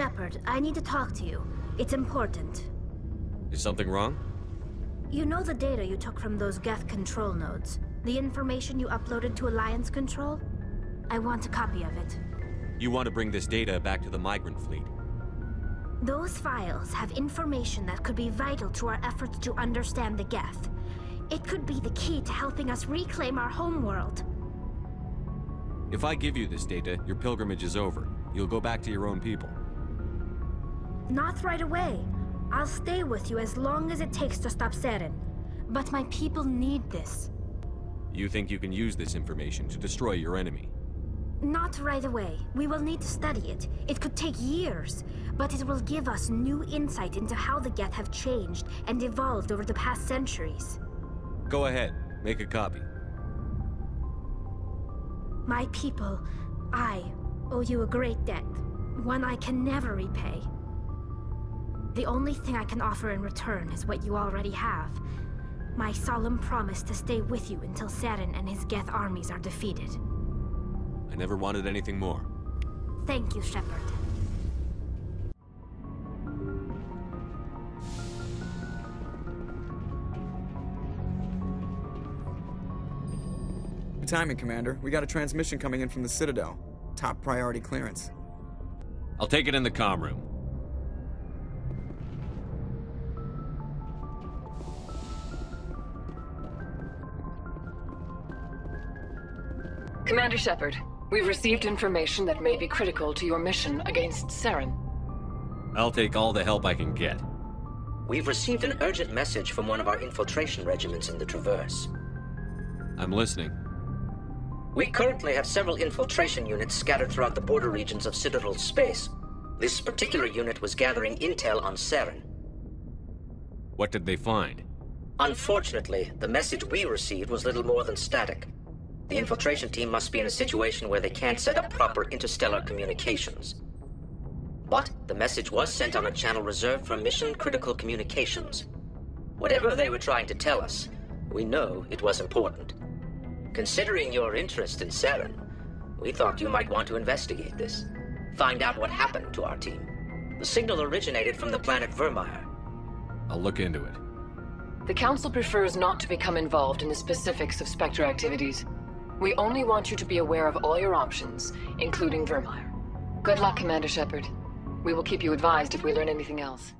Shepard, I need to talk to you. It's important. Is something wrong? You know the data you took from those Geth control nodes? The information you uploaded to Alliance Control? I want a copy of it. You want to bring this data back to the migrant fleet? Those files have information that could be vital to our efforts to understand the Geth. It could be the key to helping us reclaim our homeworld. If I give you this data, your pilgrimage is over. You'll go back to your own people. Not right away. I'll stay with you as long as it takes to stop Saren. But my people need this. You think you can use this information to destroy your enemy? Not right away. We will need to study it. It could take years, but it will give us new insight into how the Geth have changed and evolved over the past centuries. Go ahead. Make a copy. My people, I owe you a great debt. One I can never repay. The only thing I can offer in return is what you already have. My solemn promise to stay with you until Saren and his Geth armies are defeated. I never wanted anything more. Thank you, Shepard. Good timing, Commander. We got a transmission coming in from the Citadel. Top priority clearance. I'll take it in the comm room. Commander Shepard, we've received information that may be critical to your mission against Saren. I'll take all the help I can get. We've received an urgent message from one of our infiltration regiments in the Traverse. I'm listening. We currently have several infiltration units scattered throughout the border regions of Citadel space. This particular unit was gathering intel on Saren. What did they find? Unfortunately, the message we received was little more than static. The infiltration team must be in a situation where they can't set up proper interstellar communications. But the message was sent on a channel reserved for mission-critical communications. Whatever they were trying to tell us, we know it was important. Considering your interest in Saren, we thought you might want to investigate this. Find out what happened to our team. The signal originated from the planet Virmire. I'll look into it. The Council prefers not to become involved in the specifics of Spectre activities. We only want you to be aware of all your options, including Virmire. Good luck, Commander Shepard. We will keep you advised if we learn anything else.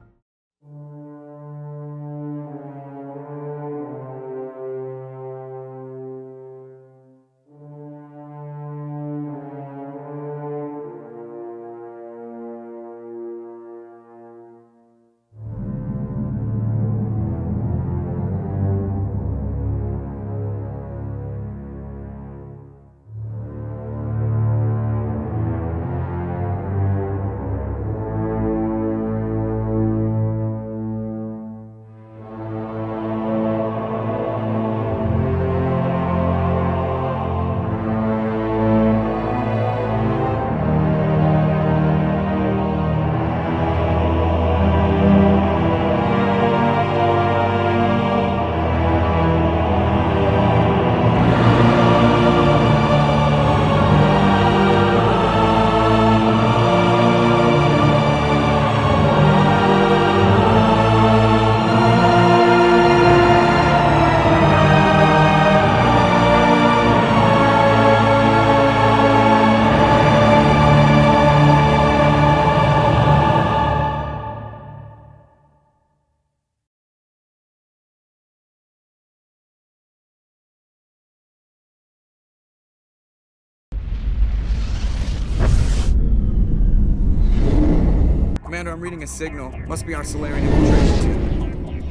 Commander, I'm reading a signal. Must be our Solarian infiltration team.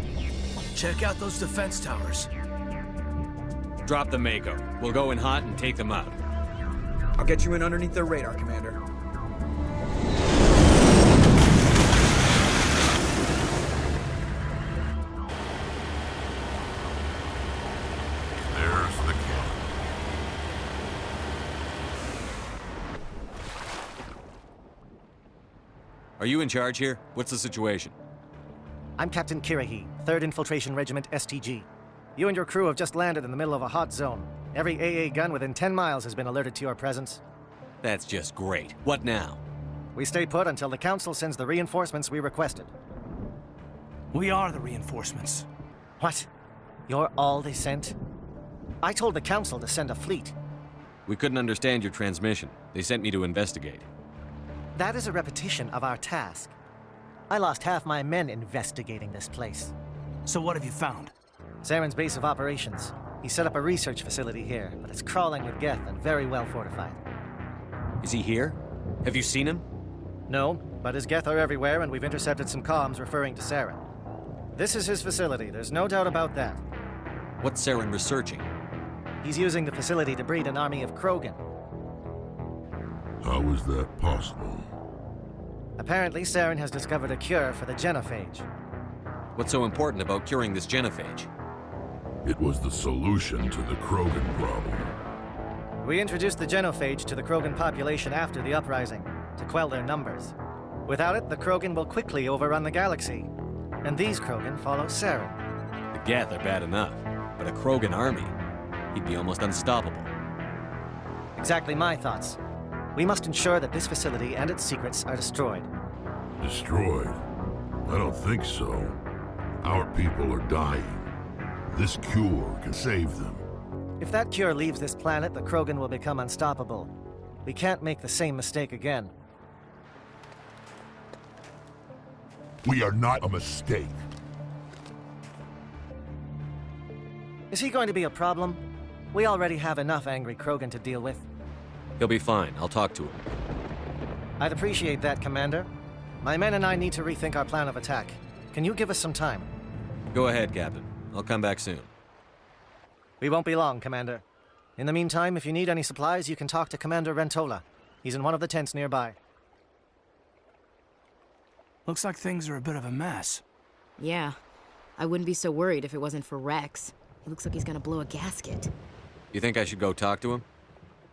Check out those defense towers. Drop the Mako. We'll go in hot and take them out. I'll get you in underneath their radar, Commander. There's the kill. Are you in charge here? What's the situation? I'm Captain Kirahi, 3rd Infiltration Regiment STG. You and your crew have just landed in the middle of a hot zone. Every AA gun within 10 miles has been alerted to your presence. That's just great. What now? We stay put until the Council sends the reinforcements we requested. We are the reinforcements. What? You're all they sent? I told the Council to send a fleet. We couldn't understand your transmission. They sent me to investigate. That is a repetition of our task. I lost half my men investigating this place. So what have you found? Saren's base of operations. He set up a research facility here, but it's crawling with Geth and very well fortified. Is he here? Have you seen him? No, but his Geth are everywhere, and we've intercepted some comms referring to Saren. This is his facility, there's no doubt about that. What's Saren researching? He's using the facility to breed an army of Krogan. How is that possible? Apparently, Saren has discovered a cure for the genophage. What's so important about curing this genophage? It was the solution to the Krogan problem. We introduced the genophage to the Krogan population after the uprising, to quell their numbers. Without it, the Krogan will quickly overrun the galaxy. And these Krogan follow Saren. The Geth are bad enough, but a Krogan army, he'd be almost unstoppable. Exactly my thoughts. We must ensure that this facility and its secrets are destroyed. Destroyed? I don't think so. Our people are dying. This cure can save them. If that cure leaves this planet, the Krogan will become unstoppable. We can't make the same mistake again. We are not a mistake. Is he going to be a problem? We already have enough angry Krogan to deal with. He'll be fine. I'll talk to him. I'd appreciate that, Commander. My men and I need to rethink our plan of attack. Can you give us some time? Go ahead, Captain. I'll come back soon. We won't be long, Commander. In the meantime, if you need any supplies, you can talk to Commander Rentola. He's in one of the tents nearby. Looks like things are a bit of a mess. Yeah. I wouldn't be so worried if it wasn't for Rex. He looks like he's gonna blow a gasket. You think I should go talk to him?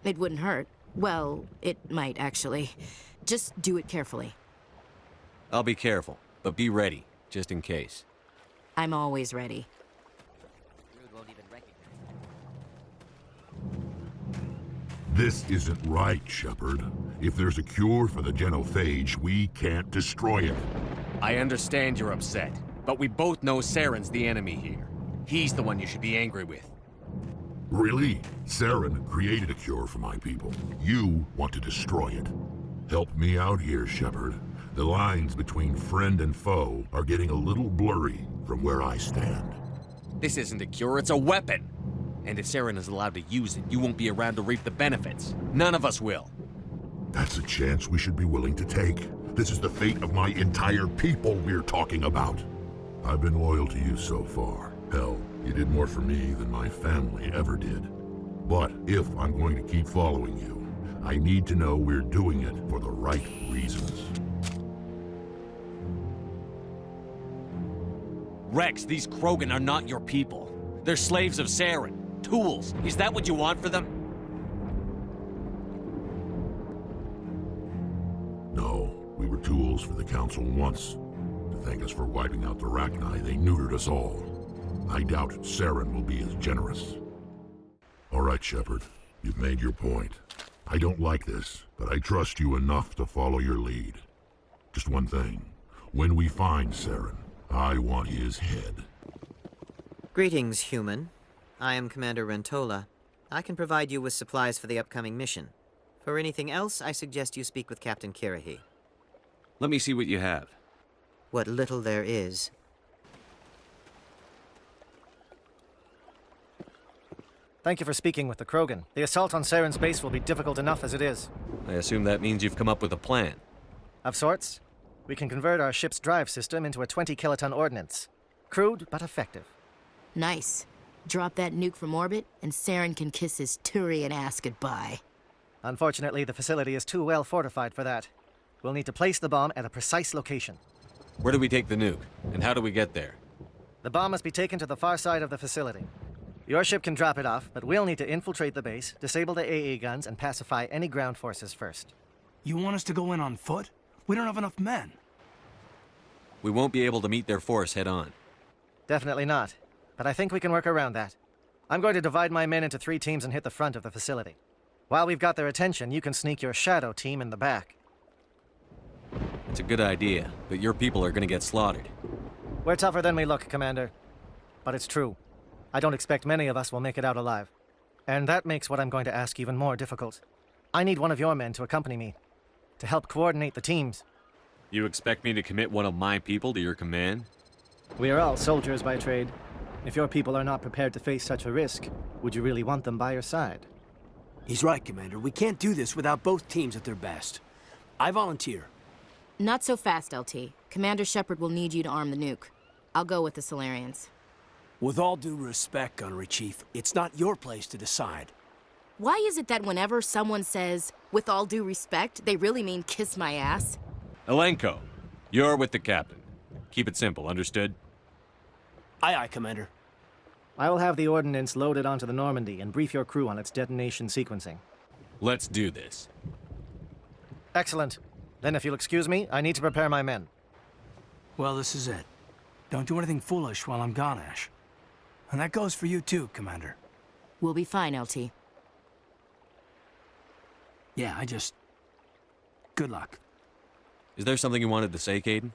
It wouldn't hurt. Well, it might, actually. Just do it carefully. I'll be careful, but be ready, just in case. I'm always ready. This isn't right, Shepard. If there's a cure for the genophage, we can't destroy it. I understand you're upset, but we both know Saren's the enemy here. He's the one you should be angry with. Really? Saren created a cure for my people. You want to destroy it. Help me out here, Shepard. The lines between friend and foe are getting a little blurry from where I stand. This isn't a cure, it's a weapon! And if Saren is allowed to use it, you won't be around to reap the benefits. None of us will. That's a chance we should be willing to take. This is the fate of my entire people we're talking about. I've been loyal to you so far. Hell, you did more for me than my family ever did. But if I'm going to keep following you, I need to know we're doing it for the right reasons. Rex, these Krogan are not your people. They're slaves of Saren. Tools. Is that what you want for them? No, we were tools for the Council once. To thank us for wiping out the Rachni, they neutered us all. I doubt Saren will be as generous. All right, Shepard. You've made your point. I don't like this, but I trust you enough to follow your lead. Just one thing. When we find Saren, I want his head. Greetings, human. I am Commander Rentola. I can provide you with supplies for the upcoming mission. For anything else, I suggest you speak with Captain Kirahi. Let me see what you have. What little there is. Thank you for speaking with the Krogan. The assault on Saren's base will be difficult enough as it is. I assume that means you've come up with a plan. Of sorts. We can convert our ship's drive system into a 20-kiloton ordnance. Crude, but effective. Nice. Drop that nuke from orbit, and Saren can kiss his Turian ass goodbye. Unfortunately, the facility is too well fortified for that. We'll need to place the bomb at a precise location. Where do we take the nuke? And how do we get there? The bomb must be taken to the far side of the facility. Your ship can drop it off, but we'll need to infiltrate the base, disable the AA guns, and pacify any ground forces first. You want us to go in on foot? We don't have enough men. We won't be able to meet their force head-on. Definitely not. But I think we can work around that. I'm going to divide my men into 3 teams and hit the front of the facility. While we've got their attention, you can sneak your shadow team in the back. It's a good idea, but your people are gonna get slaughtered. We're tougher than we look, Commander. But it's true. I don't expect many of us will make it out alive. And that makes what I'm going to ask even more difficult. I need one of your men to accompany me, to help coordinate the teams. You expect me to commit one of my people to your command? We are all soldiers by trade. If your people are not prepared to face such a risk, would you really want them by your side? He's right, Commander. We can't do this without both teams at their best. I volunteer. Not so fast, LT. Commander Shepard will need you to arm the nuke. I'll go with the Solarians. With all due respect, Gunnery Chief, it's not your place to decide. Why is it that whenever someone says, with all due respect, they really mean kiss my ass? Elenko, you're with the captain. Keep it simple, understood? Aye, aye, Commander. I will have the ordnance loaded onto the Normandy and brief your crew on its detonation sequencing. Let's do this. Excellent. Then if you'll excuse me, I need to prepare my men. Well, this is it. Don't do anything foolish while I'm gone, Ash. And that goes for you too, Commander. We'll be fine, LT. Yeah, good luck. Is there something you wanted to say, Caden?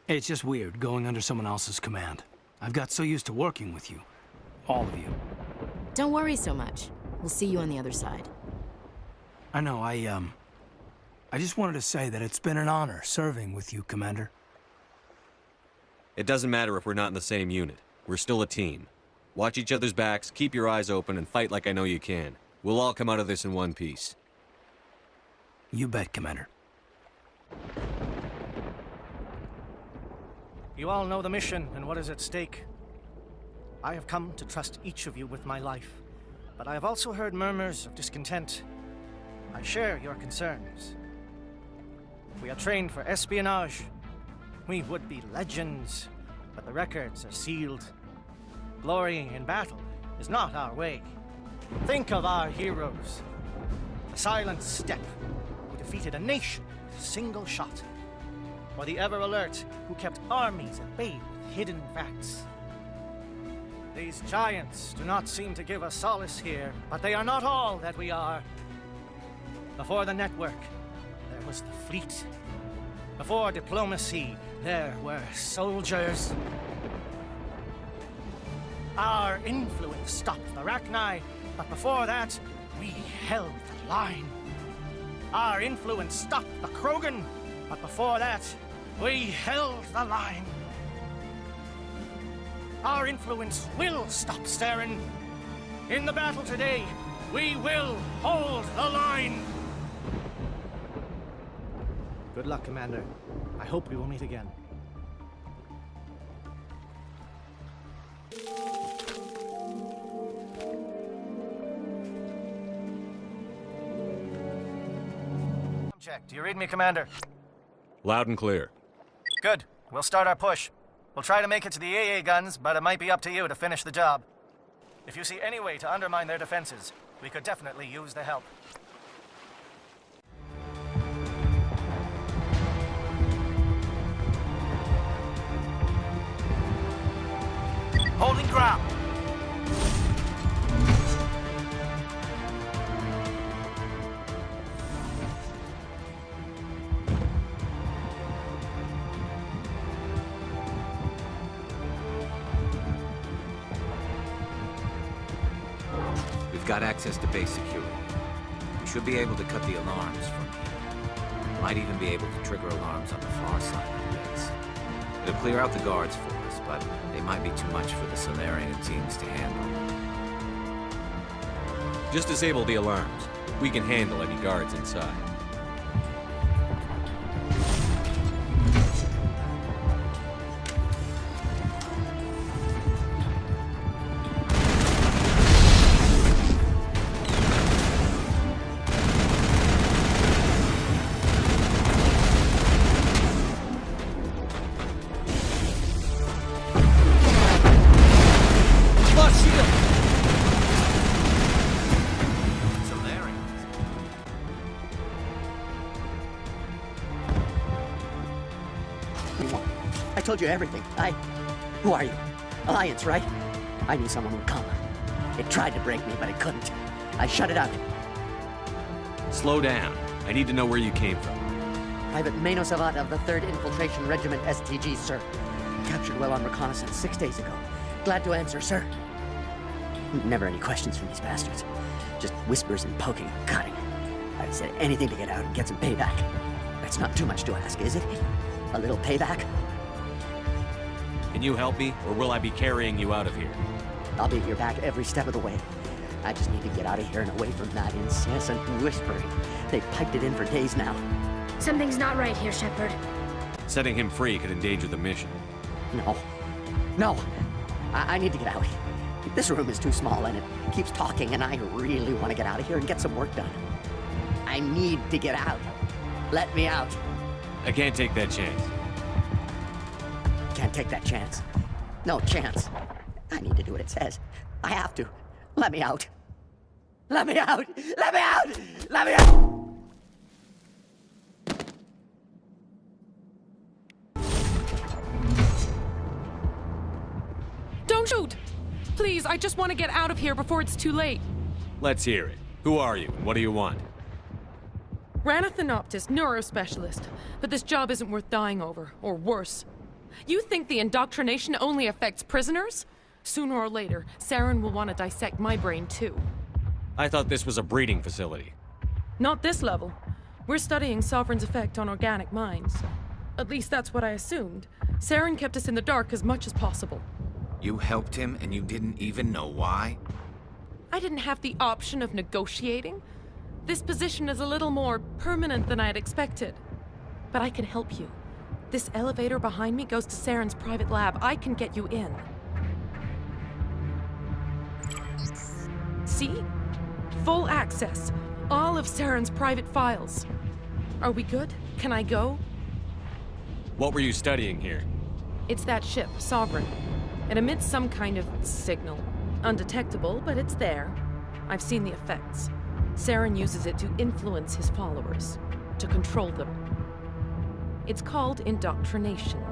It's just weird going under someone else's command. I've got so used to working with you. All of you. Don't worry so much. We'll see you on the other side. I know, I just wanted to say that it's been an honor serving with you, Commander. It doesn't matter if we're not in the same unit. We're still a team. Watch each other's backs, keep your eyes open, and fight like I know you can. We'll all come out of this in one piece. You bet, Commander. You all know the mission and what is at stake. I have come to trust each of you with my life, but I have also heard murmurs of discontent. I share your concerns. We are trained for espionage. We would be legends, but the records are sealed. Glorying in battle is not our way. Think of our heroes. The silent step who defeated a nation with a single shot. Or the ever-alert who kept armies at bay with hidden facts. These giants do not seem to give us solace here, but they are not all that we are. Before the network, there was the fleet. Before diplomacy, there were soldiers. Our influence stopped the Rachni, but before that, we held the line. Our influence stopped the Krogan, but before that, we held the line. Our influence will stop Saren. In the battle today, we will hold the line. Good luck, Commander. I hope we will meet again. Check. Do you read me, Commander? Loud and clear. Good. We'll start our push. We'll try to make it to the AA guns, but it might be up to you to finish the job. If you see any way to undermine their defenses, we could definitely use the help. Holding ground. We've got access to base security. We should be able to cut the alarms from here. Might even be able to trigger alarms on the far side of the base. It'll clear out the guards for us, but they might be too much for the Solarian teams to handle. Just disable the alarms. We can handle any guards inside. I told you everything. Who are you? Alliance, right? I knew someone would come. It tried to break me, but it couldn't. I shut it out. Slow down. I need to know where you came from. Private Mano Savat of the 3rd Infiltration Regiment STG, sir. Captured while on reconnaissance 6 days ago. Glad to answer, sir. Never any questions from these bastards. Just whispers and poking and cutting. I'd said anything to get out and get some payback. That's not too much to ask, is it? A little payback? Can you help me, or will I be carrying you out of here? I'll be at your back every step of the way. I just need to get out of here and away from that incessant whispering. They've piped it in for days now. Something's not right here, Shepard. Setting him free could endanger the mission. No. I need to get out. This room is too small and it keeps talking, and I really want to get out of here and get some work done. I need to get out. Let me out. I can't take that chance. Can't take that chance. No chance. I need to do what it says. I have to. Let me out. Let me out! Let me out! Let me out! Don't shoot! Please, I just want to get out of here before it's too late. Let's hear it. Who are you, and what do you want? Ranathanoptis, neurospecialist. But this job isn't worth dying over, or worse. You think the indoctrination only affects prisoners? Sooner or later, Saren will want to dissect my brain too. I thought this was a breeding facility. Not this level. We're studying Sovereign's effect on organic minds. At least that's what I assumed. Saren kept us in the dark as much as possible. You helped him and you didn't even know why? I didn't have the option of negotiating. This position is a little more permanent than I had expected. But I can help you. This elevator behind me goes to Saren's private lab. I can get you in. See? Full access. All of Saren's private files. Are we good? Can I go? What were you studying here? It's that ship, Sovereign. It emits some kind of signal. Undetectable, but it's there. I've seen the effects. Saren uses it to influence his followers, to control them. It's called indoctrination.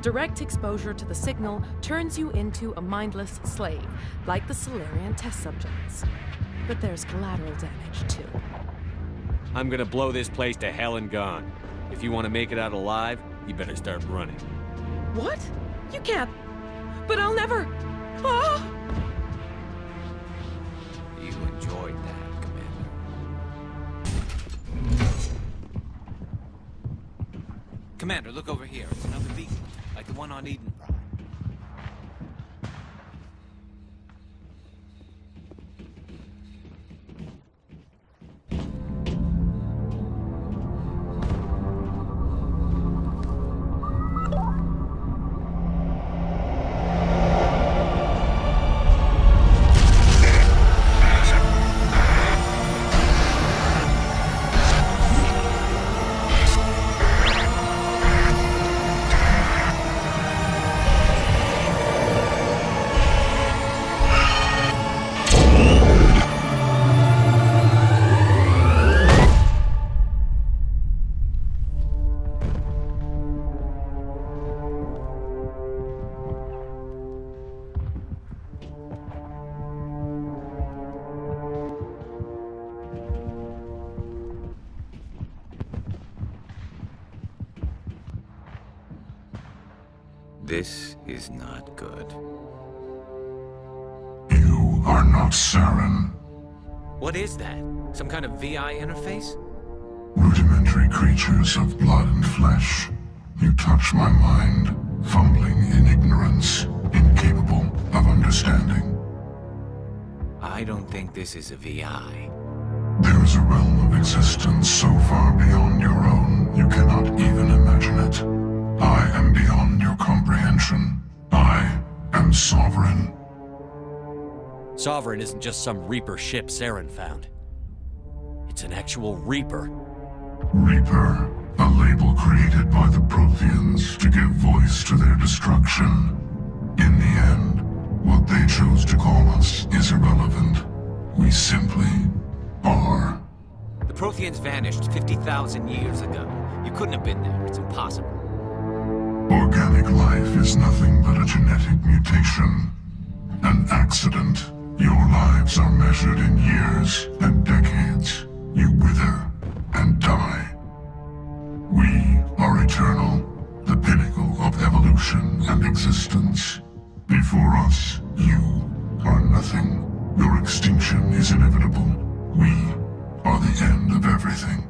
Direct exposure to the signal turns you into a mindless slave, like the Solarian test subjects. But there's collateral damage, too. I'm gonna blow this place to hell and gone. If you want to make it out alive, you better start running. What? You can't. But I'll never. Ah! You enjoyed that, Commander. Commander, look over here. It's another beacon, like the one on Eden Prime. This is not good. You are not Saren. What is that? Some kind of VI interface? Rudimentary creatures of blood and flesh. You touch my mind, fumbling in ignorance, incapable of understanding. I don't think this is a VI. There is a realm of existence so far beyond your own, you cannot even imagine it. I am beyond your comprehension. I am Sovereign. Sovereign isn't just some Reaper ship Saren found. It's an actual Reaper. Reaper, a label created by the Protheans to give voice to their destruction. In the end, what they chose to call us is irrelevant. We simply are. The Protheans vanished 50,000 years ago. You couldn't have been there. It's impossible. Organic life is nothing but a genetic mutation. An accident. Your lives are measured in years and decades. You wither and die. We are eternal, the pinnacle of evolution and existence. Before us, you are nothing. Your extinction is inevitable. We are the end of everything.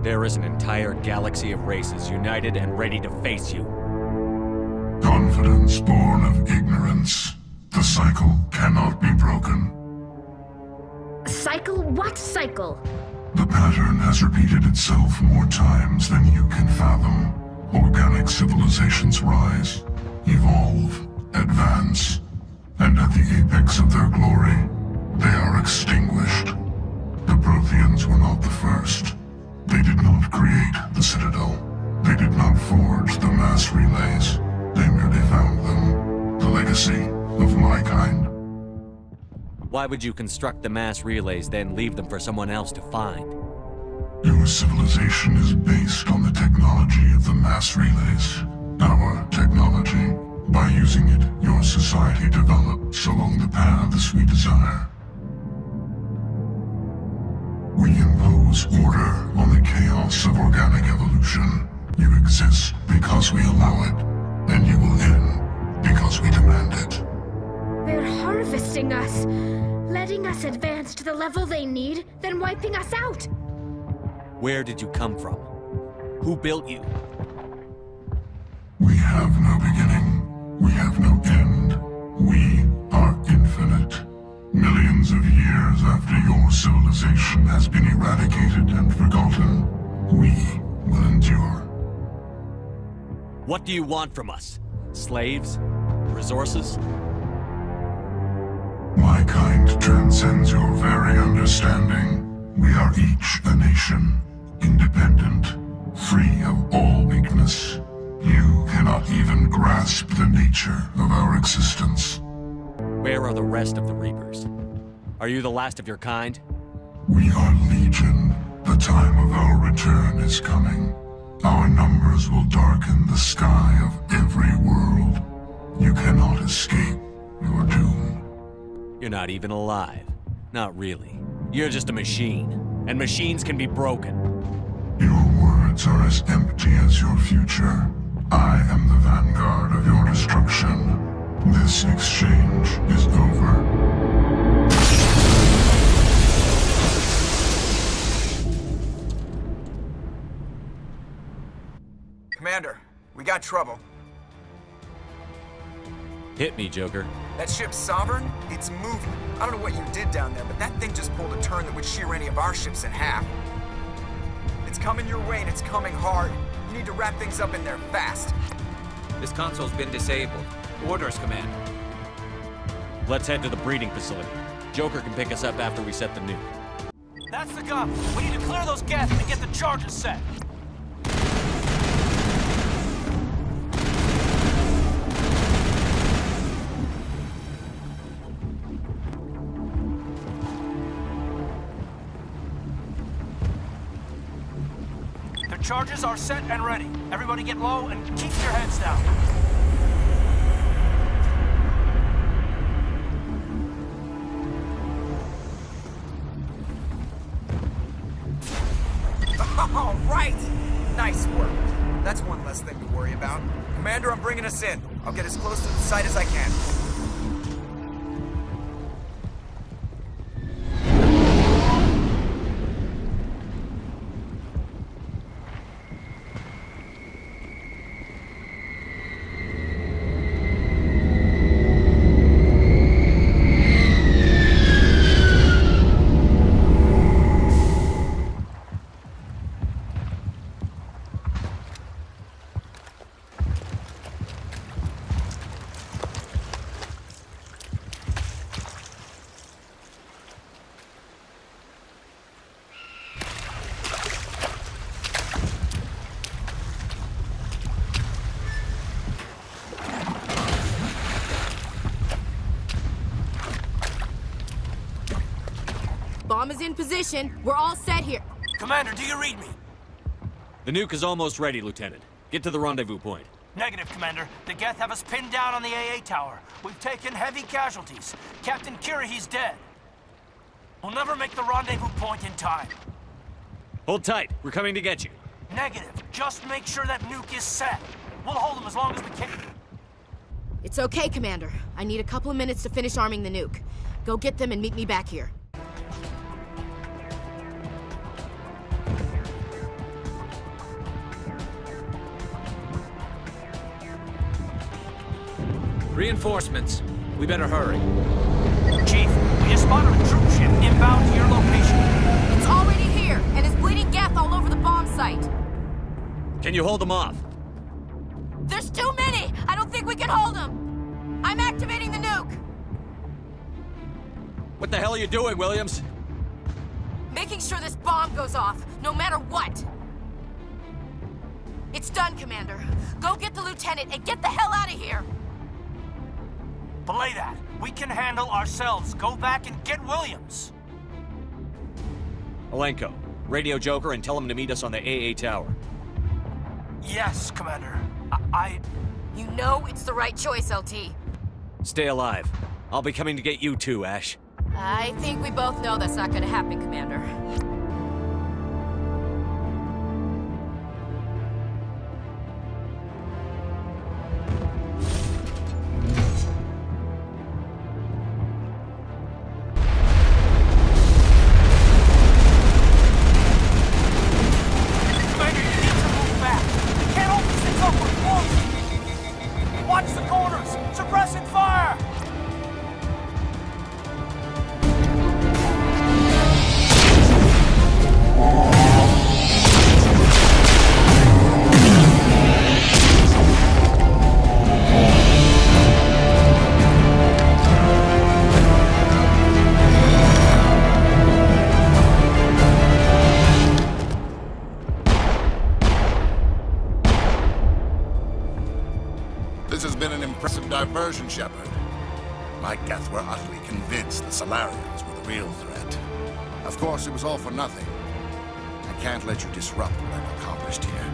There is an entire galaxy of races united and ready to face you. Confidence born of ignorance. The cycle cannot be broken. Cycle? What cycle? The pattern has repeated itself more times than you can fathom. Organic civilizations rise, evolve, advance, and at the apex of their glory, they are extinguished. The Protheans were not the first. They did not create the Citadel. They did not forge the mass relays. They merely found them. The legacy of my kind. Why would you construct the mass relays, then leave them for someone else to find? Your civilization is based on the technology of the mass relays. Our technology. By using it, your society develops along the paths we desire. We impose order on the chaos of organic evolution. You exist because we allow it, and you will end because we demand it. They're harvesting us, letting us advance to the level they need, then wiping us out. Where did you come from? Who built you? We have no beginning. We have no end. We are infinite. Millions of years after your civilization has been eradicated and forgotten, we will endure. What do you want from us? Slaves? Resources? My kind transcends your very understanding. We are each a nation, independent, free of all weakness. You cannot even grasp the nature of our existence. Where are the rest of the Reapers? Are you the last of your kind? We are legion. The time of our return is coming. Our numbers will darken the sky of every world. You cannot escape your doom. You're not even alive. Not really. You're just a machine. And machines can be broken. Your words are as empty as your future. I am the vanguard of your destruction. This exchange is over. Commander, we got trouble. Hit me, Joker. That ship's Sovereign? It's moving. I don't know what you did down there, but that thing just pulled a turn that would shear any of our ships in half. It's coming your way, and it's coming hard. You need to wrap things up in there fast. This console's been disabled. Orders, Commander. Let's head to the breeding facility. Joker can pick us up after we set the nuke. That's the gun. We need to clear those gases and get the charges set. The charges are set and ready. Everybody get low and keep your heads down. All right! Nice work. That's one less thing to worry about. Commander, I'm bringing us in. I'll get as close to the site as I can. Bomb is in position. We're all set here. Commander, do you read me? The nuke is almost ready, Lieutenant. Get to the rendezvous point. Negative, Commander. The Geth have us pinned down on the AA tower. We've taken heavy casualties. Captain Kirihi's dead. We'll never make the rendezvous point in time. Hold tight. We're coming to get you. Negative. Just make sure that nuke is set. We'll hold them as long as we can. It's okay, Commander. I need a couple of minutes to finish arming the nuke. Go get them and meet me back here. Reinforcements. We better hurry. Chief, we just spotted a troop ship inbound to your location. It's already here, and is bleeding gas all over the bomb site. Can you hold them off? There's too many! I don't think we can hold them! I'm activating the nuke! What the hell are you doing, Williams? Making sure this bomb goes off, no matter what! It's done, Commander. Go get the lieutenant and get the hell out of here! Belay that. We can handle ourselves. Go back and get Williams. Alenko, radio Joker and tell him to meet us on the AA tower. Yes, Commander. You know it's the right choice, LT. Stay alive. I'll be coming to get you too, Ash. I think we both know that's not gonna happen, Commander. Watch the corners! Suppressing fire! This has been an impressive diversion, Shepard. My Geth were utterly convinced the Solarians were the real threat. Of course, it was all for nothing. I can't let you disrupt what I've accomplished here.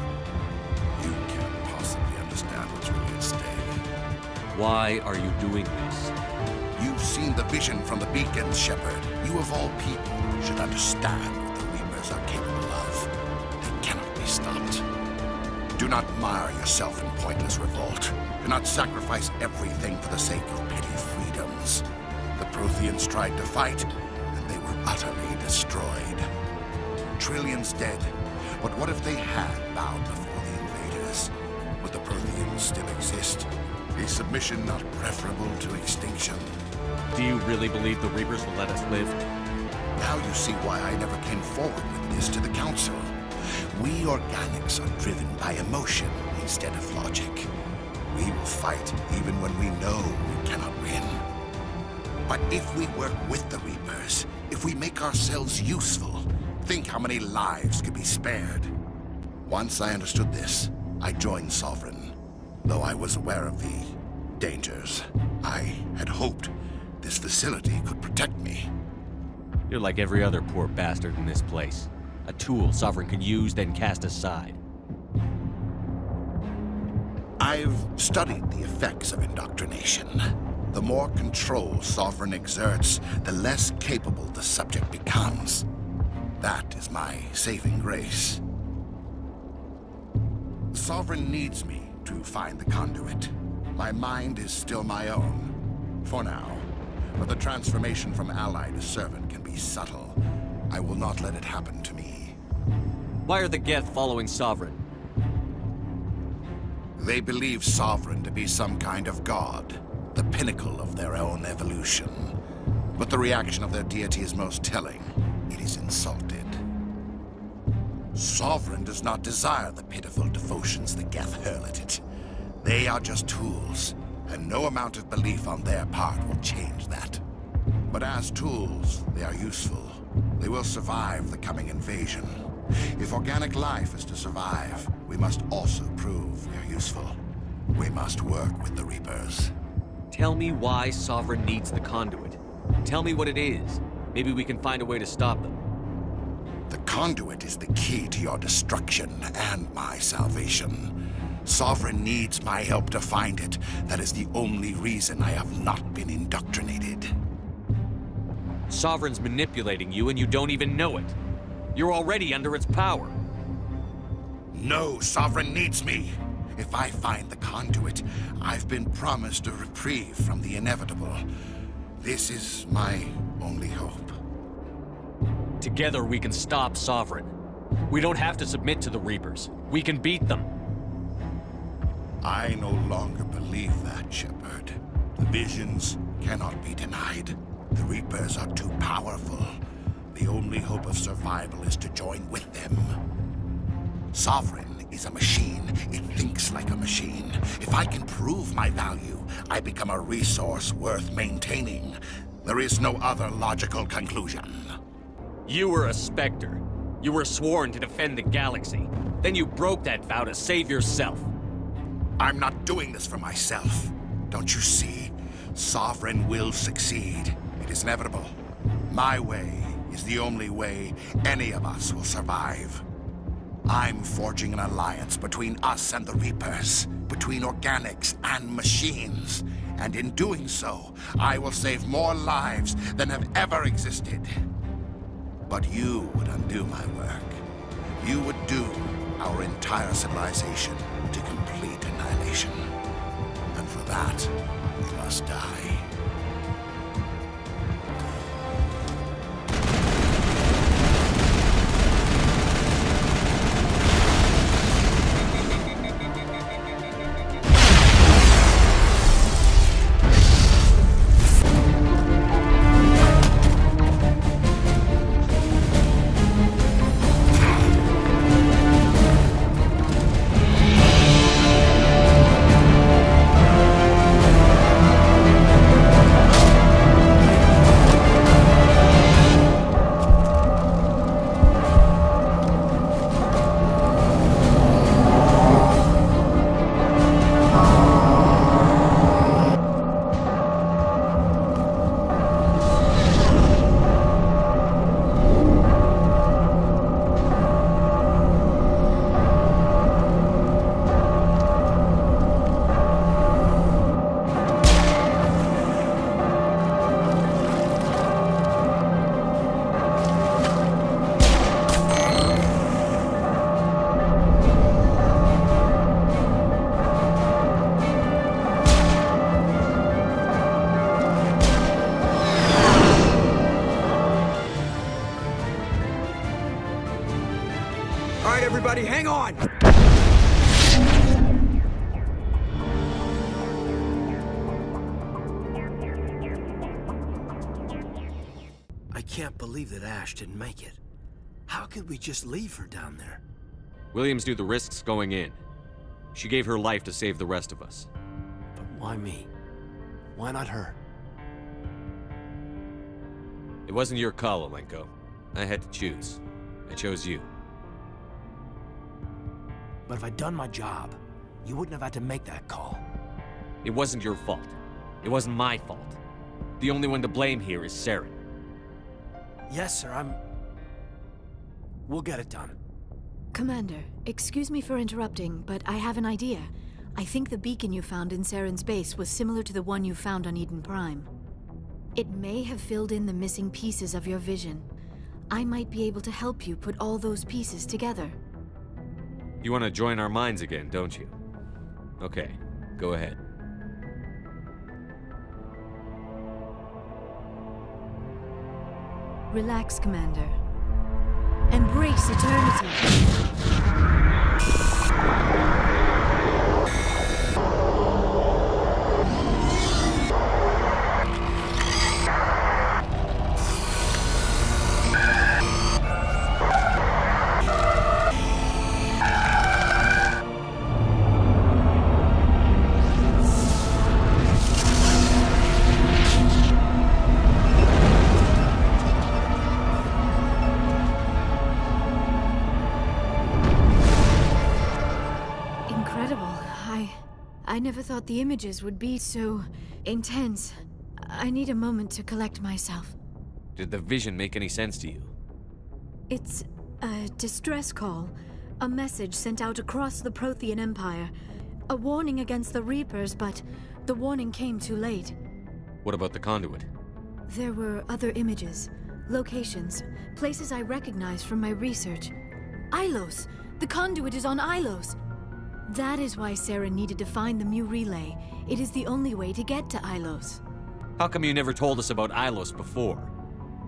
You can't possibly understand what's really at stake. Why are you doing this? You've seen the vision from the beacons, Shepard. You of all people should understand what the Reapers are capable of. They cannot be stopped. Do not mire yourself in pointless revolt. Do not sacrifice everything for the sake of petty freedoms. The Protheans tried to fight, and they were utterly destroyed. Trillions dead. But what if they had bowed before the invaders? Would the Protheans still exist? Is submission not preferable to extinction? Do you really believe the Reapers will let us live? Now you see why I never came forward with this to the Council. We organics are driven by emotion instead of logic. We will fight even when we know we cannot win. But if we work with the Reapers, if we make ourselves useful, think how many lives could be spared. Once I understood this, I joined Sovereign. Though I was aware of the dangers, I had hoped this facility could protect me. You're like every other poor bastard in this place. A tool Sovereign can use, then cast aside. I've studied the effects of indoctrination. The more control Sovereign exerts, the less capable the subject becomes. That is my saving grace. Sovereign needs me to find the conduit. My mind is still my own, for now. But the transformation from ally to servant can be subtle. I will not let it happen to me. Why are the Geth following Sovereign? They believe Sovereign to be some kind of god, the pinnacle of their own evolution. But the reaction of their deity is most telling. It is insulted. Sovereign does not desire the pitiful devotions the Geth hurl at it. They are just tools, and no amount of belief on their part will change that. But as tools, they are useful. They will survive the coming invasion. If organic life is to survive, we must also prove we are useful. We must work with the Reapers. Tell me why Sovereign needs the conduit. Tell me what it is. Maybe we can find a way to stop them. The conduit is the key to your destruction and my salvation. Sovereign needs my help to find it. That is the only reason I have not been indoctrinated. Sovereign's manipulating you and you don't even know it. You're already under its power. No, Sovereign needs me. If I find the Conduit, I've been promised a reprieve from the inevitable. This is my only hope. Together we can stop Sovereign. We don't have to submit to the Reapers. We can beat them. I no longer believe that, Shepard. The visions cannot be denied. The Reapers are too powerful. The only hope of survival is to join with them. Sovereign is a machine. It thinks like a machine. If I can prove my value, I become a resource worth maintaining. There is no other logical conclusion. You were a Spectre. You were sworn to defend the galaxy. Then you broke that vow to save yourself. I'm not doing this for myself. Don't you see? Sovereign will succeed. It is inevitable. My way is the only way any of us will survive. I'm forging an alliance between us and the Reapers, between organics and machines. And in doing so, I will save more lives than have ever existed. But you would undo my work. You would doom our entire civilization to complete annihilation. And for that, we must die. Everybody, hang on! I can't believe that Ash didn't make it. How could we just leave her down there? Williams knew the risks going in. She gave her life to save the rest of us. But why me? Why not her? It wasn't your call, Alenko. I had to choose. I chose you. But if I'd done my job, you wouldn't have had to make that call. It wasn't your fault. It wasn't my fault. The only one to blame here is Saren. Yes, sir, We'll get it done. Commander, excuse me for interrupting, but I have an idea. I think the beacon you found in Saren's base was similar to the one you found on Eden Prime. It may have filled in the missing pieces of your vision. I might be able to help you put all those pieces together. You want to join our minds again, don't you? Okay, go ahead. Relax, Commander. Embrace eternity. I never thought the images would be so intense. I need a moment to collect myself. Did the vision make any sense to you? It's a distress call. A message sent out across the Prothean Empire. A warning against the Reapers, but the warning came too late. What about the Conduit? There were other images. Locations. Places I recognize from my research. Ilos! The Conduit is on Ilos! That is why Sarah needed to find the Mu Relay. It is the only way to get to Ilos. How come you never told us about Ilos before?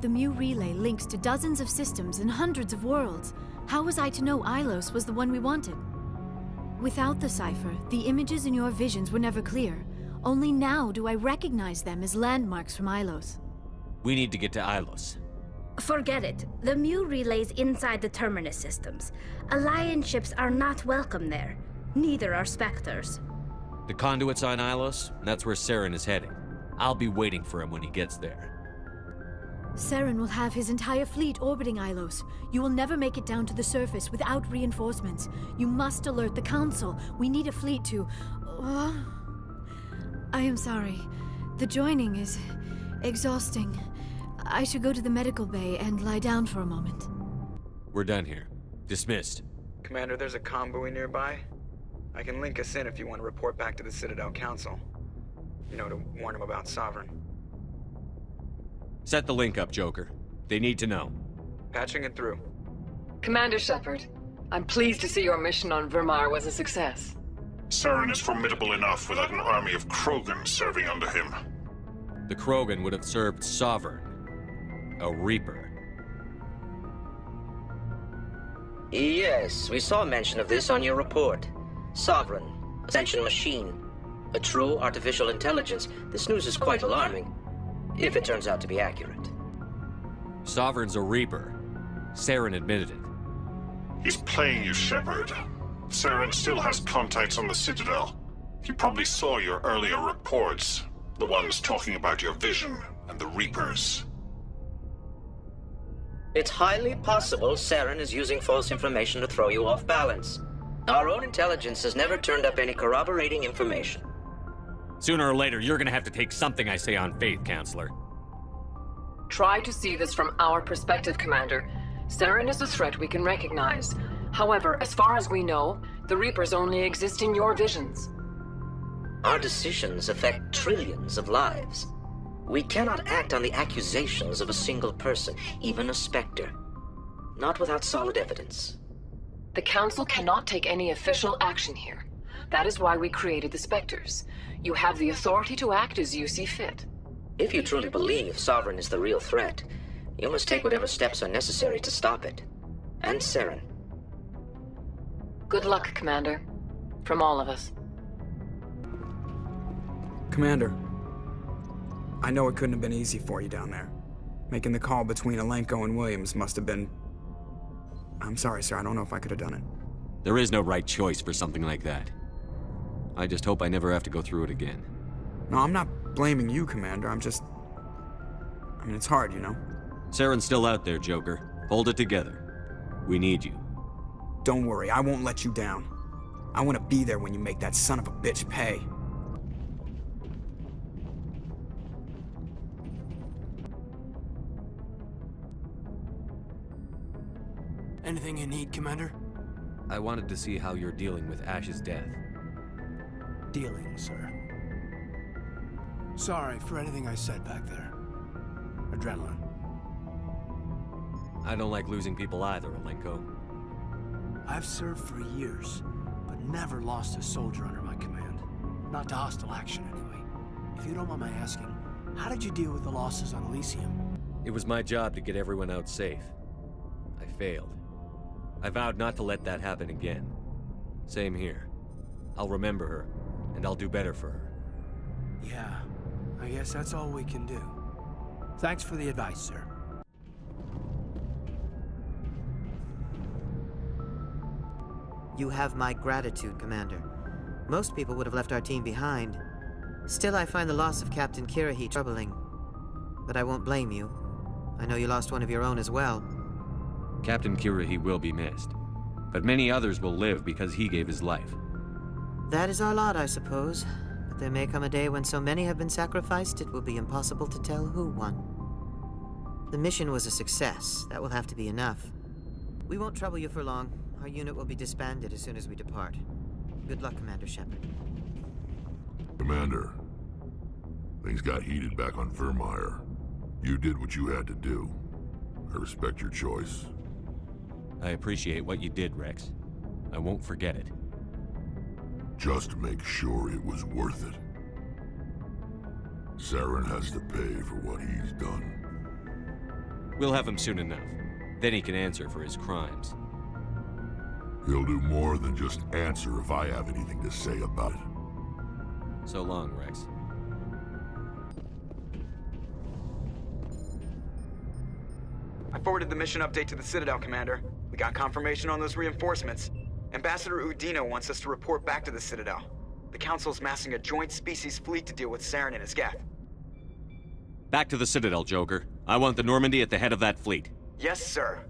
The Mu Relay links to dozens of systems and hundreds of worlds. How was I to know Ilos was the one we wanted? Without the cipher, the images in your visions were never clear. Only now do I recognize them as landmarks from Ilos. We need to get to Ilos. Forget it. The Mu Relay's inside the Terminus systems. Alliance ships are not welcome there. Neither are Spectres. The Conduit's on Ilos, and that's where Saren is heading. I'll be waiting for him when he gets there. Saren will have his entire fleet orbiting Ilos. You will never make it down to the surface without reinforcements. You must alert the Council. We need a fleet to... I am sorry. The joining is exhausting. I should go to the medical bay and lie down for a moment. We're done here. Dismissed. Commander, there's a convoy nearby. I can link us in if you want to report back to the Citadel Council. You know, to warn them about Sovereign. Set the link up, Joker. They need to know. Patching it through. Commander Shepard, I'm pleased to see your mission on Virmire was a success. Saren is formidable enough without an army of Krogan serving under him. The Krogan would have served Sovereign. A Reaper. Yes, we saw mention of this on your report. Sovereign, a sentient machine, a true artificial intelligence. This news is quite alarming, if it turns out to be accurate. Sovereign's a Reaper. Saren admitted it. He's playing you, Shepard. Saren still has contacts on the Citadel. He probably saw your earlier reports, the ones talking about your vision and the Reapers. It's highly possible Saren is using false information to throw you off balance. Our own intelligence has never turned up any corroborating information. Sooner or later, you're gonna have to take something I say on faith, Counselor. Try to see this from our perspective, Commander. Saren is a threat we can recognize. However, as far as we know, the Reapers only exist in your visions. Our decisions affect trillions of lives. We cannot act on the accusations of a single person, even a Spectre. Not without solid evidence. The Council cannot take any official action here. That is why we created the Spectres. You have the authority to act as you see fit. If you truly believe Sovereign is the real threat, you must take whatever steps are necessary to stop it. And Saren. Good luck, Commander. From all of us. Commander, I know it couldn't have been easy for you down there. Making the call between Alenko and Williams must have been... I'm sorry, sir. I don't know if I could have done it. There is no right choice for something like that. I just hope I never have to go through it again. No, I'm not blaming you, Commander. I mean, it's hard, you know? Saren's still out there, Joker. Hold it together. We need you. Don't worry, I won't let you down. I want to be there when you make that son of a bitch pay. Anything you need, Commander? I wanted to see how you're dealing with Ash's death. Dealing, sir. Sorry for anything I said back there. Adrenaline. I don't like losing people either, Alenko. I've served for years, but never lost a soldier under my command. Not to hostile action, anyway. If you don't mind my asking, how did you deal with the losses on Elysium? It was my job to get everyone out safe. I failed. I vowed not to let that happen again. Same here. I'll remember her, and I'll do better for her. Yeah, I guess that's all we can do. Thanks for the advice, sir. You have my gratitude, Commander. Most people would have left our team behind. Still, I find the loss of Captain Kirahi troubling. But I won't blame you. I know you lost one of your own as well. Captain Kirahi will be missed, but many others will live because he gave his life. That is our lot, I suppose. But there may come a day when so many have been sacrificed, it will be impossible to tell who won. The mission was a success. That will have to be enough. We won't trouble you for long. Our unit will be disbanded as soon as we depart. Good luck, Commander Shepard. Commander, things got heated back on Virmire. You did what you had to do. I respect your choice. I appreciate what you did, Rex. I won't forget it. Just make sure it was worth it. Saren has to pay for what he's done. We'll have him soon enough. Then he can answer for his crimes. He'll do more than just answer if I have anything to say about it. So long, Rex. I forwarded the mission update to the Citadel, Commander. We got confirmation on those reinforcements. Ambassador Udino wants us to report back to the Citadel. The Council's massing a joint species fleet to deal with Saren and his geth. Back to the Citadel, Joker. I want the Normandy at the head of that fleet. Yes, sir.